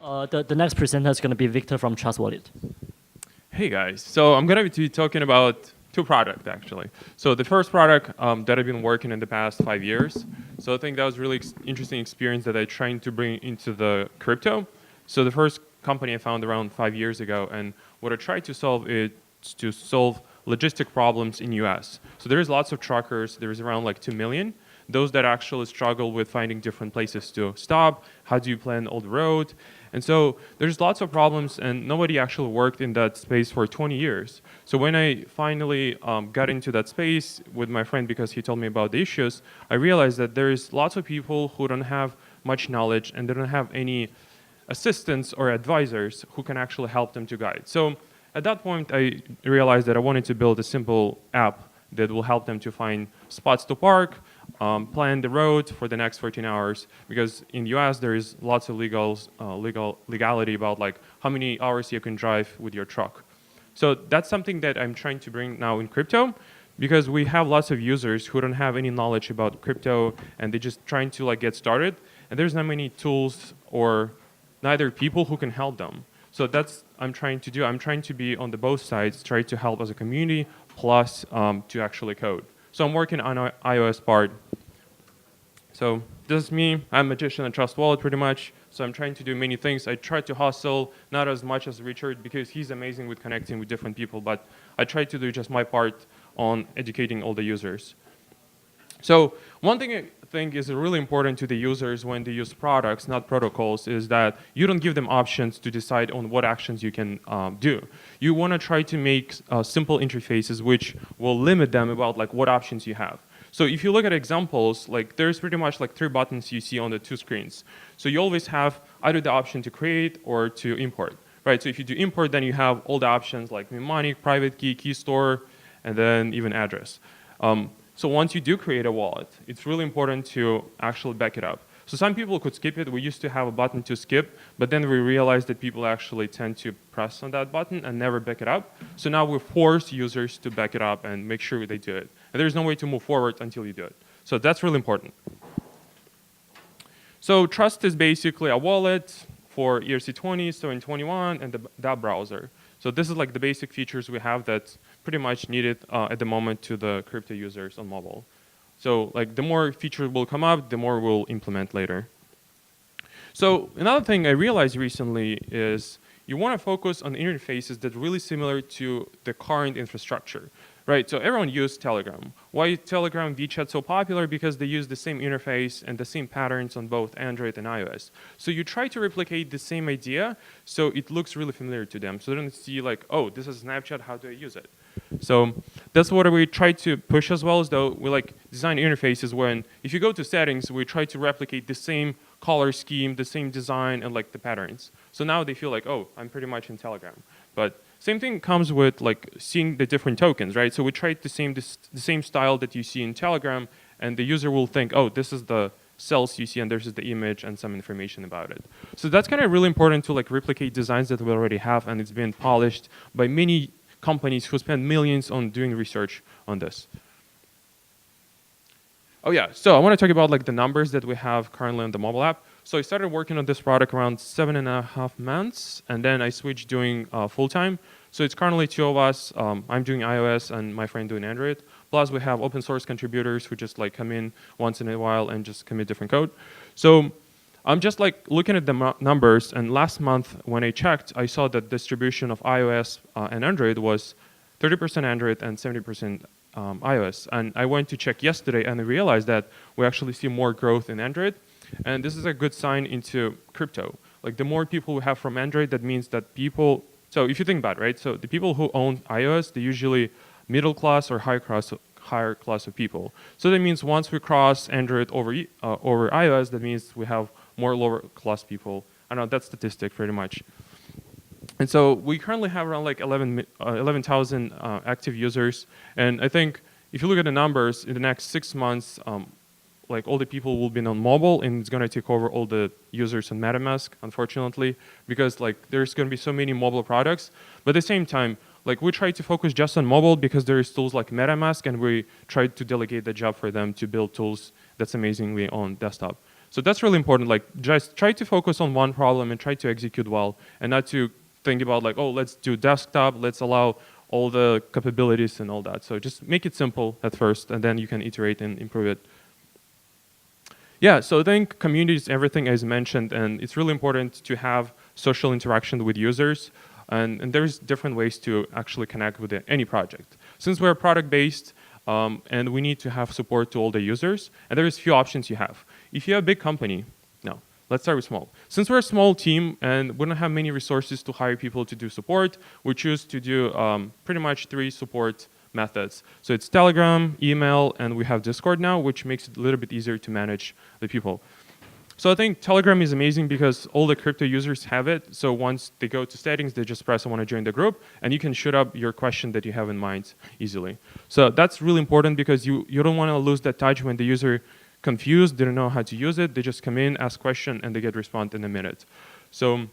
The next presenter is going to be Victor from Trust Wallet. Hey guys, so I'm gonna be talking about two products actually. So the first product that I've been working in the past 5 years. So I think that was really interesting experience that I trying to bring into the crypto. So the first company I found around 5 years ago, and what I tried to solve is to solve logistic problems in US. So there is lots of truckers. There is around like 2 million. Those that actually struggle with finding different places to stop. How do you plan all the road? And so there's lots of problems, and nobody actually worked in that space for 20 years. So when I finally got into that space with my friend because he told me about the issues, I realized that there's lots of people who don't have much knowledge and they don't have any assistants or advisors who can actually help them to guide. So at that point, I realized that I wanted to build a simple app that will help them to find spots to park, plan the road for the next 14 hours, because in the US there is lots of legality about like how many hours you can drive with your truck. So that's something that I'm trying to bring now in crypto, because we have lots of users who don't have any knowledge about crypto and they're just trying to like get started, and there's not many tools or neither people who can help them. So that's I'm trying to do. I'm trying to be on the both sides, try to help as a community, plus to actually code. So I'm working on iOS part. So this is me. I'm a magician at Trust Wallet pretty much. So I'm trying to do many things. I try to hustle, not as much as Richard because he's amazing with connecting with different people, but I try to do just my part on educating all the users. So one thing I think is really important to the users when they use products, not protocols, is that you don't give them options to decide on what actions you can do. You want to try to make simple interfaces which will limit them about like what options you have. So if you look at examples, like there's pretty much like 3 buttons you see on the 2 screens. So you always have either the option to create or to import, right? So if you do import, then you have all the options like mnemonic, private key, key store, and then even address. So once you do create a wallet, it's really important to actually back it up. So some people could skip it. We used to have a button to skip, but then we realized that people actually tend to press on that button and never back it up. So now we force users to back it up and make sure they do it. And there's no way to move forward until you do it. So that's really important. So Trust is basically a wallet for ERC20, so in 21, and that browser. So this is like the basic features we have that's pretty much needed at the moment to the crypto users on mobile. So like the more features will come up, the more we'll implement later. So another thing I realized recently is you want to focus on interfaces that are really similar to the current infrastructure. Right, so everyone used Telegram. Why is Telegram, WeChat so popular? Because they use the same interface and the same patterns on both Android and iOS. So you try to replicate the same idea so it looks really familiar to them. So they don't see like, oh, this is Snapchat, how do I use it? So that's what we try to push as well, as though we like design interfaces when, if you go to settings, we try to replicate the same color scheme, the same design, and like the patterns. So now they feel like, oh, I'm pretty much in Telegram. But same thing comes with like seeing the different tokens, right? So we tried the same style that you see in Telegram, and the user will think, oh, this is the cells you see, and this is the image and some information about it. So that's kind of really important to like replicate designs that we already have, and it's been polished by many companies who spend millions on doing research on this. Oh yeah, so I want to talk about like the numbers that we have currently on the mobile app. So I started working on this product around 7.5 months, and then I switched doing full-time. So it's currently 2 of us. I'm doing iOS and my friend doing Android. Plus we have open source contributors who just like come in once in a while and just commit different code. So I'm just like looking at the numbers, and last month when I checked, I saw that distribution of iOS and Android was 30% Android and 70% iOS. And I went to check yesterday and I realized that we actually see more growth in Android. And this is a good sign into crypto. Like the more people we have from Android, that means that people, so if you think about it, right? So the people who own iOS, they're usually middle class or higher class of people. So that means once we cross Android over iOS, that means we have more lower class people. I don't know, that statistic pretty much. And so we currently have around like 11,000 active users. And I think if you look at the numbers, in the next 6 months, like all the people will be on mobile, and it's going to take over all the users on MetaMask, unfortunately, because like there's going to be so many mobile products. But at the same time, like we try to focus just on mobile because there is tools like MetaMask, and we try to delegate the job for them to build tools that's amazingly on desktop. So that's really important. Like, just try to focus on one problem and try to execute well, and not to think about like, oh, let's do desktop, let's allow all the capabilities and all that. So just make it simple at first, and then you can iterate and improve it. Yeah, so I think community is everything as mentioned, and it's really important to have social interaction with users, and there's different ways to actually connect with any project. Since we're product-based, and we need to have support to all the users, and there's few options you have. If you have a big company, no, let's start with small. Since we're a small team and we don't have many resources to hire people to do support, we choose to do pretty much 3 support methods. So it's Telegram, email, and we have Discord now, which makes it a little bit easier to manage the people. So I think Telegram is amazing because all the crypto users have it. So once they go to settings, they just press I want to join the group, and you can shoot up your question that you have in mind easily. So that's really important because you don't want to lose that touch when the user confused, didn't know how to use it. They just come in, ask question, and they get response in a minute. So,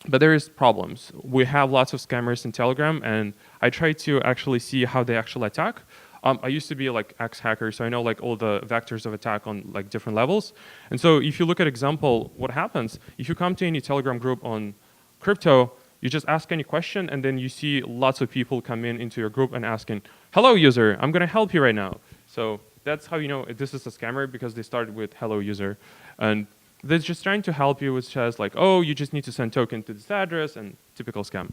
but there is problems. We have lots of scammers in Telegram, and I try to actually see how they actually attack. I used to be like ex-hacker, so I know like all the vectors of attack on like different levels. And so if you look at example, what happens, if you come to any Telegram group on crypto, you just ask any question, and then you see lots of people come into your group and asking, hello user, I'm gonna help you right now. So that's how you know this is a scammer, because they started with hello user. And they're just trying to help you, which says like, oh, you just need to send token to this address, and typical scam.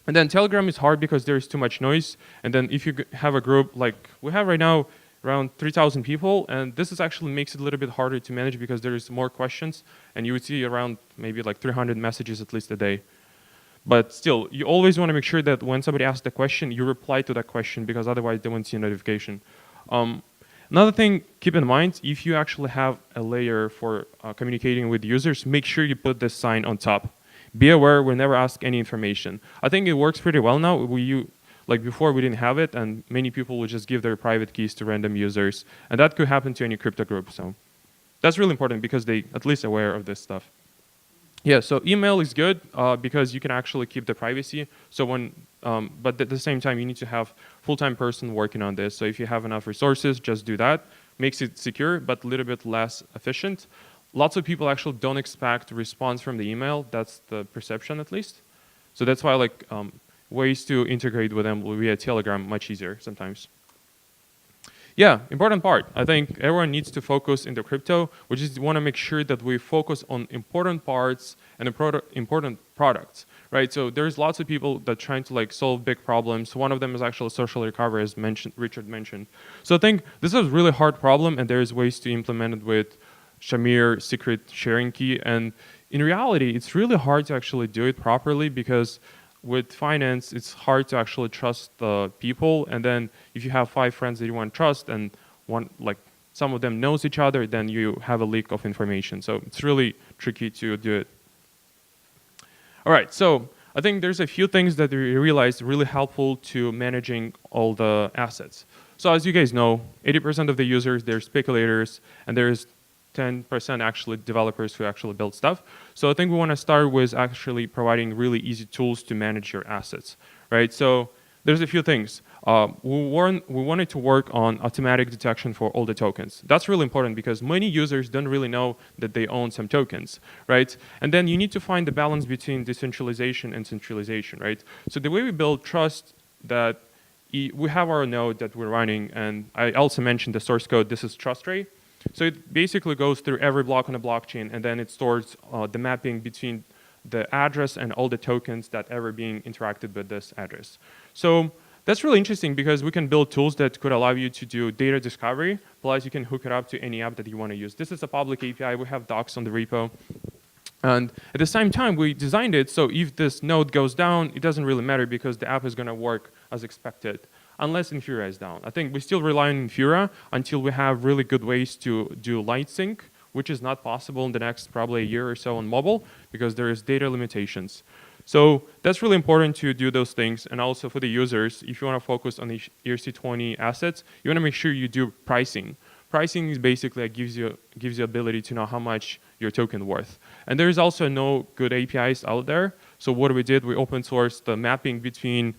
And then Telegram is hard because there is too much noise. And then if you have a group like we have right now, around 3,000 people, and this is actually makes it a little bit harder to manage because there is more questions, and you would see around maybe like 300 messages at least a day. But still, you always want to make sure that when somebody asks a question, you reply to that question, because otherwise they won't see a notification. Another thing, keep in mind, if you actually have a layer for communicating with users, make sure you put this sign on top. Be aware, we'll never ask any information. I think it works pretty well now. Like before, we didn't have it, and many people would just give their private keys to random users. And that could happen to any crypto group. So that's really important because they at least aware of this stuff. Yeah, so email is good because you can actually keep the privacy. So but at the same time, you need to have full-time person working on this. So if you have enough resources, just do that. Makes it secure, but a little bit less efficient. Lots of people actually don't expect a response from the email. That's the perception, at least. So that's why like ways to integrate with them via Telegram much easier sometimes. Yeah, important part. I think everyone needs to focus in the crypto. We just want to make sure that we focus on important parts and important products, right? So there's lots of people that are trying to like solve big problems. One of them is actually social recovery, as Richard mentioned. So I think this is a really hard problem, and there's ways to implement it with Shamir secret sharing key. And in reality, it's really hard to actually do it properly, because with finance, it's hard to actually trust the people. And then if you have 5 friends that you want to trust, and some of them knows each other, then you have a leak of information. So it's really tricky to do it. All right, so I think there's a few things that we realized really helpful to managing all the assets. So as you guys know, 80% of the users, they're speculators, and there's 10% actually developers who actually build stuff. So I think we want to start with actually providing really easy tools to manage your assets, right? So there's a few things. We wanted to work on automatic detection for all the tokens. That's really important because many users don't really know that they own some tokens, right? And then you need to find the balance between decentralization and centralization, right? So the way we build trust, that we have our node that we're running, and I also mentioned the source code. This is trust ray. So it basically goes through every block on the blockchain, and then it stores the mapping between the address and all the tokens that ever being interacted with this address. So that's really interesting because we can build tools that could allow you to do data discovery, plus you can hook it up to any app that you want to use. This is a public API. We have docs on the repo. And at the same time, we designed it so if this node goes down, it doesn't really matter because the app is going to work as expected, unless Infura is down. I think we still rely on Infura until we have really good ways to do light sync, which is not possible in the next probably a year or so on mobile because there is data limitations. So that's really important to do those things. And also for the users, if you want to focus on the ERC20 assets, you want to make sure you do pricing. Pricing is basically gives you ability to know how much your token worth. And there is also no good APIs out there. So what we did, we open sourced the mapping between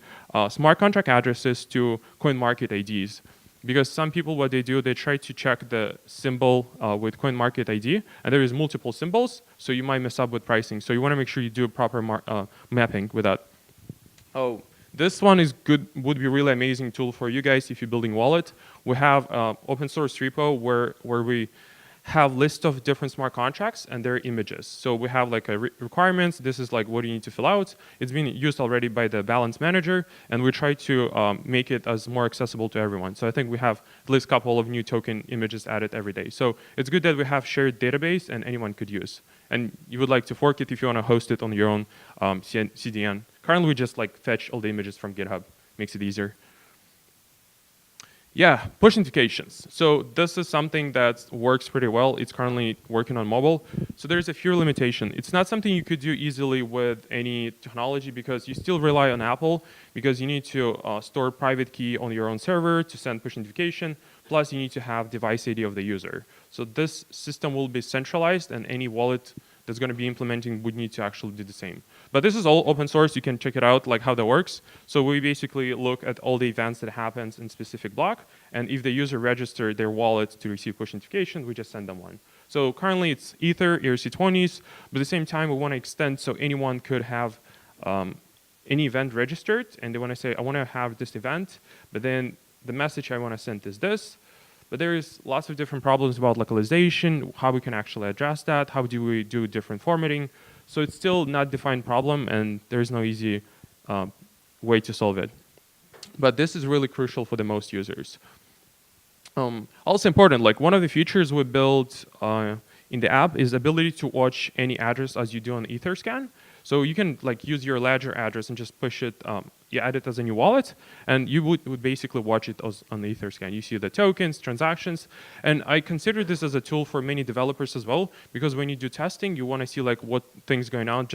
smart contract addresses to coin market IDs. because some people, what they do, they try to check the symbol with CoinMarketID, and there is multiple symbols, so you might mess up with pricing. So you want to make sure you do a proper mapping with that. Oh, this one is good, would be really amazing tool for you guys if you're building wallet. We have open source repo where we have list of different smart contracts and their images. So we have like a requirements. This is like what you need to fill out. It's been used already by the balance manager, and we try to make it as more accessible to everyone. So I think we have at least a couple of new token images added every day. So it's good that we have shared database and anyone could use. And you would like to fork it if you want to host it on your own CDN. Currently, we just like fetch all the images from GitHub. Makes it easier. Yeah, push notifications. So this is something that works pretty well. It's currently working on mobile. So there's a few limitations. It's not something you could do easily with any technology because you still rely on Apple because you need to store private key on your own server to send push notification. Plus you need to have device ID of the user. So this system will be centralized and any wallet that's going to be implementing would need to actually do the same. But this is all open source. You can check it out, like how that works. So we basically look at all the events that happens in specific block. And if the user registered their wallet to receive push notification, we just send them one. So currently it's Ether, ERC20s, but at the same time, we want to extend so anyone could have any event registered. And they want to say, I want to have this event, but then the message I want to send is this. But there is lots of different problems about localization, how we can actually address that, how do we do different formatting. So it's still not defined problem, and there's no easy way to solve it. But this is really crucial for the most users. Also important, like one of the features we built in the app is ability to watch any address as you do on Etherscan. So you can like use your Ledger address and just push it, you add it as a new wallet, and you would basically watch it on the Etherscan. You see the tokens, transactions, and I consider this as a tool for many developers as well, because when you do testing, you want to see like what things going on,